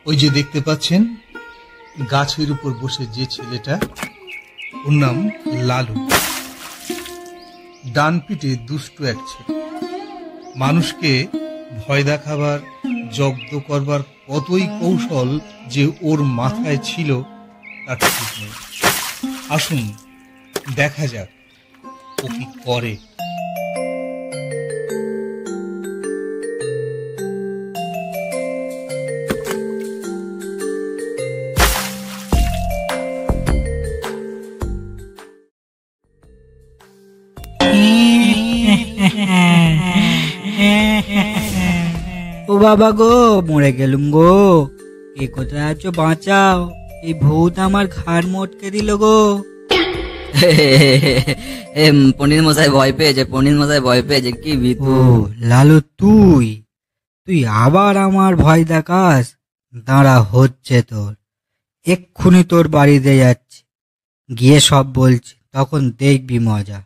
ওই যে দেখতে পাচ্ছেন গাছের উপর বসে যে ছেলেটা, ওর নাম লালু। ডান পিঠে দুষ্ট এক ছেলে। মানুষকে ভয় দেখাবার, জব্দ করবার কতই কৌশল যে ওর মাথায় ছিল তার ঠিক নেই। আসুন দেখা যাক ও কি করে। ও বাবা গো, মরে গেলুম গো। কে কোথায় আছো, বাঁচাও, এই ভূত আমার ঘাড় মটকে দিল গো। পণ্ডিত মশাই ভয় পেয়েছে, পণ্ডিত মশাই ভয় পেয়েছে। কি ও লালু, তুই তুই আবার আমার ভয় দেখাস? দাঁড়া, হচ্ছে তোর। এক্ষুনি তোর বাড়িতে যাচ্ছি, গিয়ে সব বলছি, তখন দেখবি মজা।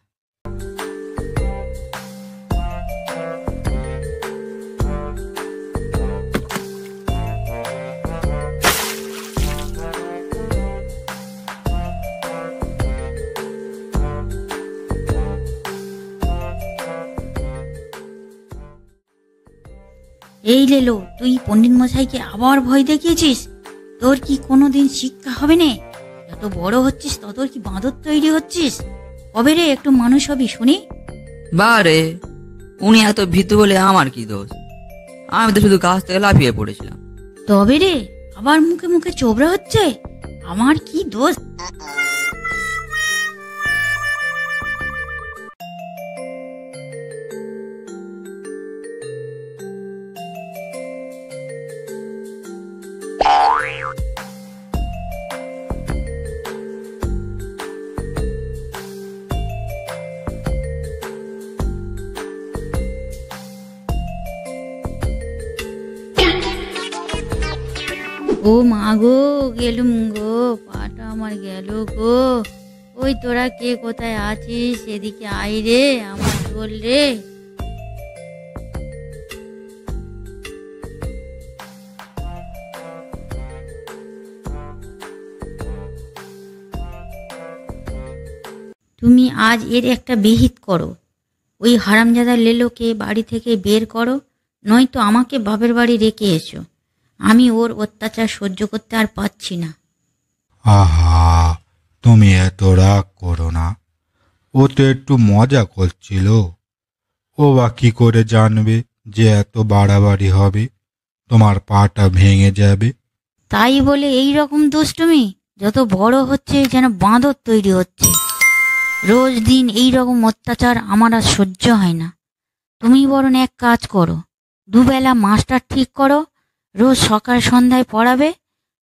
এই লেলো, তুই পণ্ডিত মশাইকে আবার ভয় দেখিয়েছিস? তোর কি কোনোদিন শিক্ষা হবে না? যত বড় হচ্ছিস তত কি বাঁদর তৈরি হচ্ছিস? কবে রে একটু মানুষ হবি শুনি? বারে, উনি এত ভীতু বলে আমার কি দোষ? আমি তো শুধু গাছ থেকে লাফিয়ে পড়েছিলাম। তবে রে, আবার মুখে মুখে চোবড়া হচ্ছে। আমার কি দোষ? ও মা গো, গেলুম গো, পাটা আমার গেল গো। ওই তোরা কে কোথায় আছিস, এদিকে আই রে, আমার চল রে। তুমি আজ এর একটা বিহিত করো। ওই হারামজাদা লেলোকে বাড়ি থেকে বের করো, নয়তো আমাকে বাপের বাড়ি রেখে এসো। আমি ওর অত্যাচার সহ্য করতে আর পাচ্ছি না। আহা, তুমি এত রাগ করো না, ও তো একটু মজা করছিল। ও বা কি করে জানবে যে এত বাড়াবাড়ি হবে, তোমার পাটা ভেঙে যাবে? তাই বলে এই রকম দুষ্টুমি? যত বড় হচ্ছে যেন বাঁদর তৈরি হচ্ছে। রোজ দিন এই রকম অত্যাচার আমার আর সহ্য হয় না। তুমি বরং এক কাজ করো, দুবেলা মাস্টার ঠিক করো, রোজ সকাল সন্ধ্যায় পড়াবে,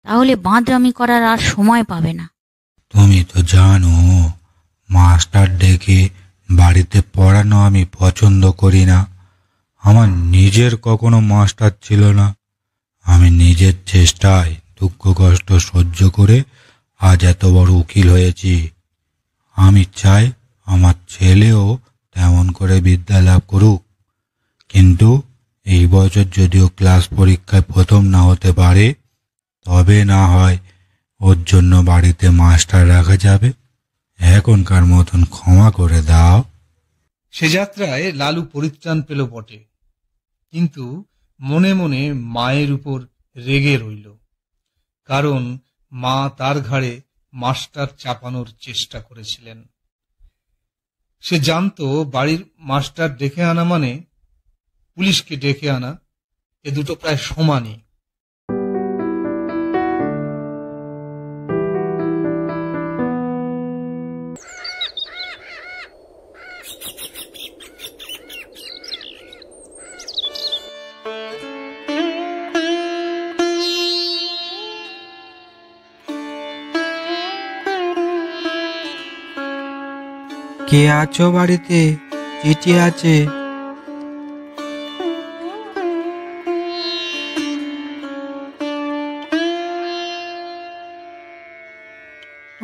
তাহলে বাঁদরামি করার আর সময় পাবে না। তুমি তো জানো মাস্টার ডেকে বাড়িতে পড়ানো আমি পছন্দ করি না। আমার নিজের কখনো মাস্টার ছিল না। আমি নিজের চেষ্টায় দুঃখ কষ্ট সহ্য করে আজ এত বড় উকিল হয়েছি। আমি চাই আমার ছেলেও তেমন করে বিদ্যা লাভ করুক, কিন্তু এই বছর যদিও ক্লাস পরীক্ষায় প্রথম না হতে পারে, তবে না হয় ওর জন্য বাড়িতে মাস্টার রাখা যাবে। এখনকার মতন ক্ষমা করে দাও। সে যাত্রায় লালু পরিত্রাণ পেল বটে, কিন্তু মনে মনে মায়ের উপর রেগে রইল, কারণ মা তার ঘাড়ে মাস্টার চাপানোর চেষ্টা করেছিলেন। সে জানতো বাড়ির মাস্টার ডেকে আনা মানে পুলিশকে ডেকে আনা, এ দুটো প্রায় সমানই। কে আছো বাড়িতে? চিঠি আছে।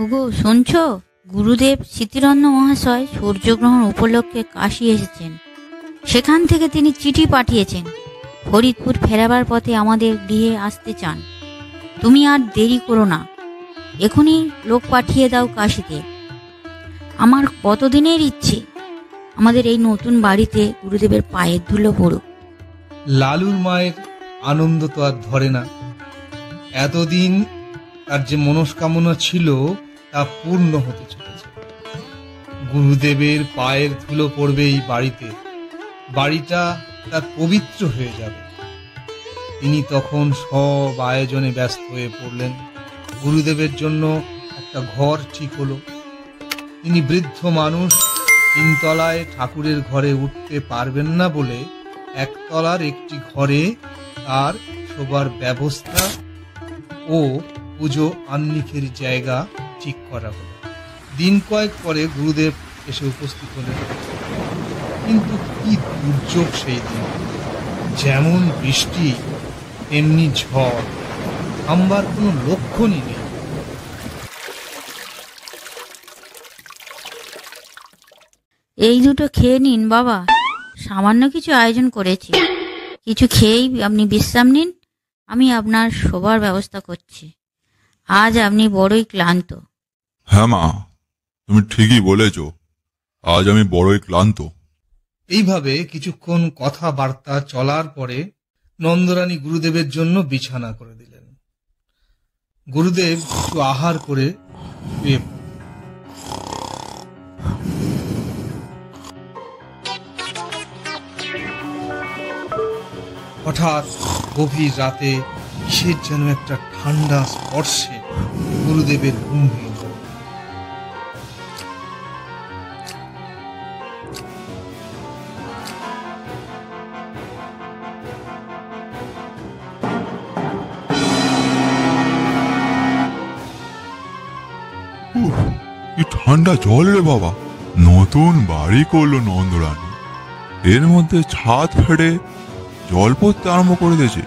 ওগো শুনছো? গুরুদেব স্মৃতিরত্ন মহাশয় সূর্যগ্রহণ উপলক্ষে কাশী এসেছেন। সেখান থেকে তিনি চিঠি পাঠিয়েছেন। ফরিদপুর ফেরাবার পথে আমাদের গৃহে আসতে চান। তুমি আর দেরি করো না, এখনই লোক পাঠিয়ে দাও কাশিতে। আমার কতদিনের ইচ্ছে আমাদের এই নতুন বাড়িতে গুরুদেবের পায়ের ধুলো পড়ুক। লালুর মায়ের আনন্দ তো আর ধরে না। এতদিন তার যে মনস্কামনা ছিল তা পূর্ণ হতে চলেছে। গুরুদেবের পায়ের ধুলো পড়বে এই বাড়িতে, বাড়িটা তার পবিত্র হয়ে যাবে। তিনি তখন সব আয়োজনে ব্যস্ত হয়ে পড়লেন। গুরুদেবের জন্য একটা ঘর ঠিক হলো। তিনি বৃদ্ধ মানুষ, তিনতলায় ঠাকুরের ঘরে উঠতে পারবেন না বলে একতলার একটি ঘরে তার শোবার ব্যবস্থা ও পুজো আহ্নিকের জায়গা ঠিক করা হলো। দিন কয়েক পরে গুরুদেব এসে উপস্থিত হলেন। কিন্তু কি দুর্যোগ সেই দিন! যেমন বৃষ্টি তেমনি ঝড়, থামবার কোনো লক্ষণই নেই। এই দুটো খেয়ে নিন বাবা, সামান্য কিছু আয়োজন করেছি। কিছু খেয়েই আপনি বিশ্রাম নিন, আমি আপনার শোবার ব্যবস্থা করছি। আজ আপনি বড়ই ক্লান্ত। হ্যাঁ মা, তুমি ঠিকই বলেছ, আজ আমি বড়ই ক্লান্ত। এইভাবে কিছুক্ষণ কথাবার্তা চলার পরে নন্দরানী গুরুদেবের জন্য বিছানা করে দিলেন। গুরুদেব একটু আহার করে শুয়ে পড়লেন। হঠাৎ গভীর রাতে কিসের যেন একটা ঠান্ডা স্পর্শে গুরুদেবের ঘুম ভেঙে গেল। কি ঠান্ডা জল রে বাবা! নতুন বাড়ি করলো নন্দরানী, এর মধ্যে ছাদ ফেটে জল পড়তে আরম্ভ করে দিয়েছে।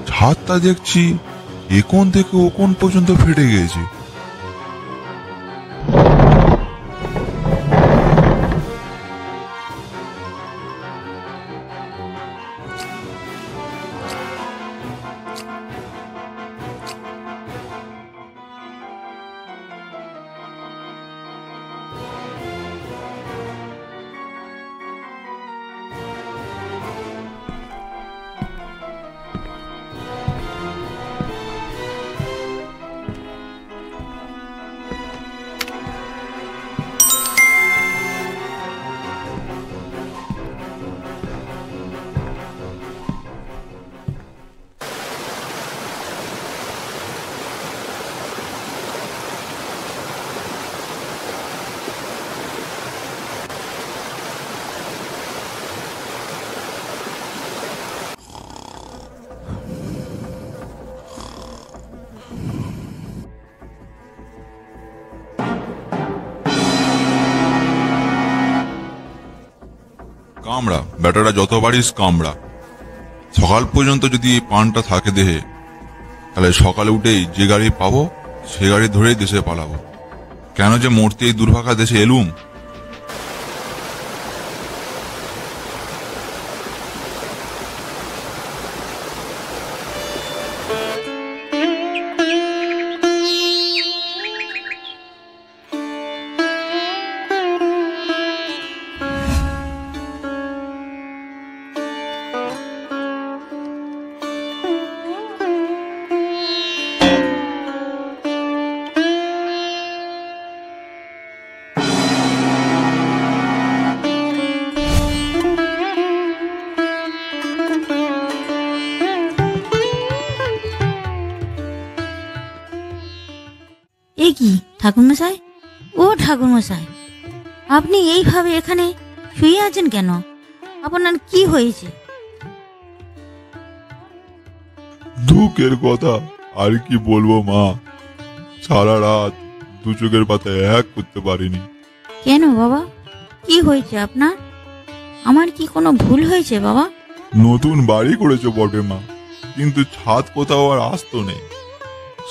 ছাদটা দেখছি একোণ থেকে ওকোণ পর্যন্ত ফেটে গেছে। কামড়া ব্যাটারা, যত পারিস কামড়া। সকাল পর্যন্ত যদি এই পানটা থাকে দেহে, তাহলে সকালে উঠেই যে গাড়ি পাবো সে গাড়ি ধরেই দেশে পালাবো। কেন যে মরতে এই দুর্ভাগা দেশে এলুম। এ কি ঠাকুরমশাই, ও ঠাকুরমশাই, আপনি এইভাবে এখানে শুয়ে আছেন কেন? আপনার কি হয়েছে? দুঃখের কথা আর কি বলবো মা, সারা রাত দু চোখের পাতায় এক করতে পারিনি। কেন বাবা, কি হয়েছে আপনার? আমার কি কোনো ভুল হয়েছে বাবা? নতুন বাড়ি করেছো বটে মা, কিন্তু ছাদ কোথাও আর আসতো নেই।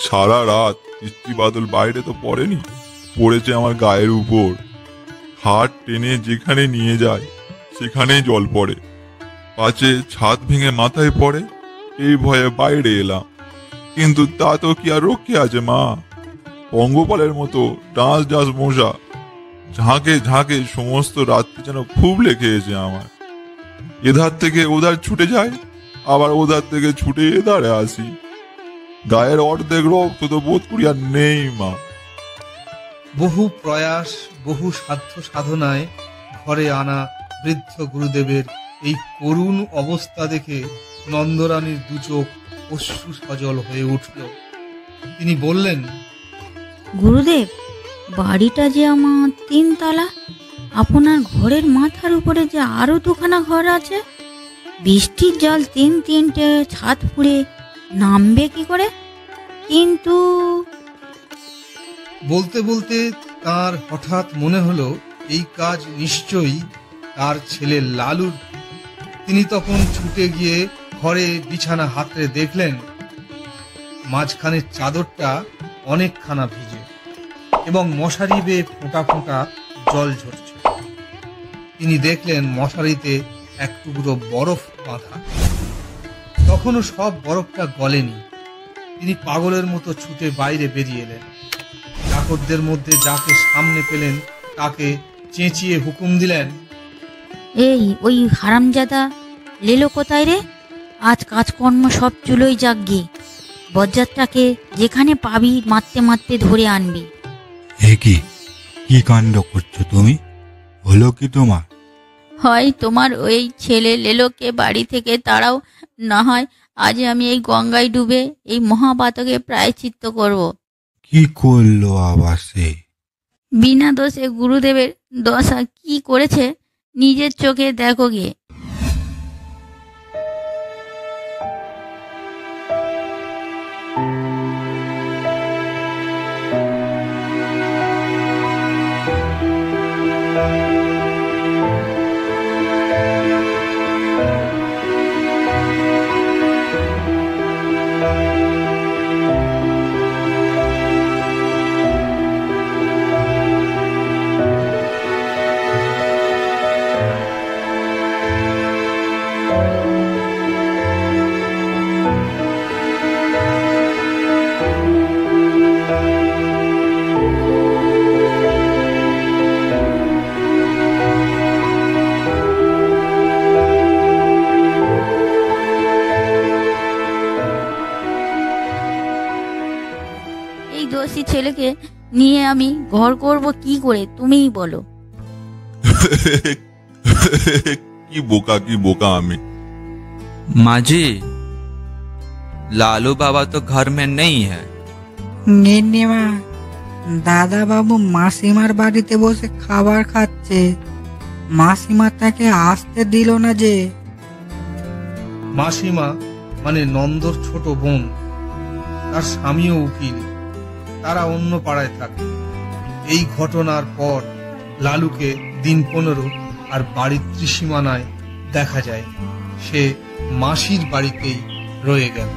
সারা রাত বৃষ্টি বাদল বাইরে তো পড়েনি, পড়েছে আমার গায়ের উপর। হাত টেনে যেখানে নিয়ে যায় সেখানেই জল পড়ে, পাছে ছাদ ভেঙে মাথায় পড়ে। এই ভয়ে বাইরে এলাম, কিন্তু তা তো কি আর রক্ষে আছে মা? পঙ্গপালের মতো ডাঁস ডাঁস মশা ঝাঁকে ঝাঁকে সমস্ত রাত্রি যেন খুব লেগেছে আমার। এধার থেকে ওধার ছুটে যায়, আবার ওধার থেকে ছুটে এধারে আসি। গায়ের অর্ধেক রক্ত তো বোধ করি আর নেই মা। বহু প্রয়াস, বহু সাধ্য সাধনায় ঘরে আনা বৃদ্ধ গুরুদেবের এই করুণ অবস্থা দেখে নন্দরানীর দু চোখ অশ্রু সজল হয়ে উঠল। তিনি বললেন, গুরুদেব, বাড়িটা যে আমার 3 তলা, আপনার ঘরের মাথার উপরে যে আরো 2খানা ঘর আছে, বৃষ্টির জল 3-3টে ছাদ ফুঁড়ে নামবে কি করে? কিন্তু বলতে বলতে তার হঠাৎ মনে হলো এই কাজ নিশ্চয়ই তার ছেলে লালুর। তিনি তখন ছুটে গিয়ে ঘরে বিছানা হাতড়ে দেখলেন মাঝখানের চাদরটা অনেকখানা ভিজে এবং মশারি বেয়ে ফোঁটা ফোঁটা জল ঝরছে। তিনি দেখলেন মশারিতে এক টুকরো বরফ বাঁধা, তখনও সব বরফটা গলেনি। তিনি পাগলের মতো ছুটে বাইরে বেরিয়ে এলেন। চাকরদের মধ্যে যাকে সামনে পেলেন তাকে চেঁচিয়ে হুকুম দিলেন, এই ওই হারামজাদা লেলো কোথায় রে? আজ কাজকর্ম সব চুলোই যাক গে, বজ্জাতটাকে যেখানে পাবি মারতে মারতে ধরে আনবি। এ কি কাণ্ড করছো তুমি? হলো কি তোমার? হয় তোমার ওই ছেলে লেলোকে বাড়ি থেকে তাড়াও, না হয় আজ আমি এই গঙ্গায় ডুবে এই মহাপাতকে প্রায়শ্চিত্ত করব। কি করলো আবার সে? বিনা দোষে গুরুদেবের দশা কি করেছে নিজের চোখে দেখো গে। এই দোষী ছেলেকে নিয়ে আমি ঘর করব কি করে, তুমিই বলো। কি বোকা আমি। माँ जी, लालू बाबा तो घर में नहीं है। গিন্নিমা, দাদা বাবু মাসিমার বাড়িতে বসে খাবার খাচ্ছে। মাসিমা তাকে আসতে দিল না যে। মাসিমা মানে নন্দর ছোট বোন, তার স্বামীও উকিল, তারা অন্য পাড়ায় থাকে। এই ঘটনার পর লালুকে দিন 15 আর বাড়ির ত্রিসীমানায় দেখা যায়। সে মাসির বাড়িতেই রয়ে গেল।